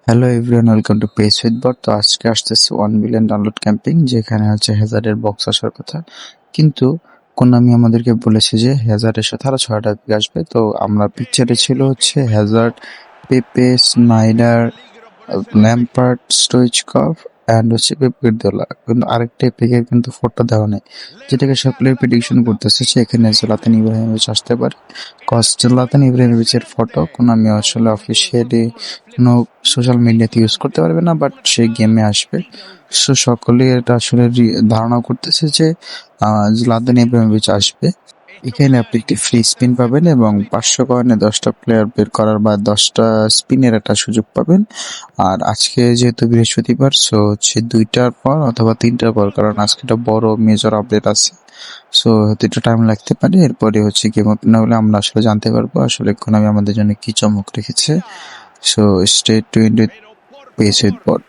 Hello everyone, welcome to Pace with Bot. তো আজকে আসতেছে 1 মিলিয়ন ডাউনলোড ক্যাম্পিং, যেখানে হচ্ছে হ্যাজার্ডের বক্স আসার কথা, কিন্তু কোনামি আমাদেরকে বলেছে যে হ্যাজার্ডের সাথে আরো 6টা পিক আসবে। তো আমরা পিকচারে ছিল হচ্ছে হ্যাজার্ড, পেপে, স্নাইডার, ল্যাম্পার্ড, স্টোইচকভ অ্যান্ড হচ্ছে পেপ গার্দিওলা, কিন্তু আরেকটা পিকের কিন্তু ফটো দেওয়া নেই, যেটাকে সকলের প্রেডিকশন করতেছে যে এখানে জলাতান ইব্রাহিমোভিচ আসতে পারে। কজ জলাতান ইব্রাহিমোভিচের ফটো কোনামি আসলে অফিসিয়ালি কোনো সোশ্যাল মিডিয়াতে ইউজ করতে পারবে না, বাট সে গেমে আসবে। সো সকলে এটা আসলে ধারণা করতেছে যে জলাতান ইব্রাহিমোভিচ আসবে। এখানে আপনি একটি ফ্রি স্পিন পাবেন এবং 500 কয়েনে 10টা প্লেয়ার বের করার বা 10টা স্পিনের একটা সুযোগ পাবেন। আর আজকে যেহেতু বৃহস্পতিবার, সো হচ্ছে 2টার পর অথবা 3টার পর, কারণ আজকে একটা বড় মেজর আপডেট আছে। সো হয়তো একটু টাইম লাগতে পারে, এরপরে হচ্ছে গেম ওপেন হলে আমরা আসলে জানতে পারবো আসলে কোনামি আমাদের জন্য কি চমক রেখেছে। So stay tuned with Pace with bot.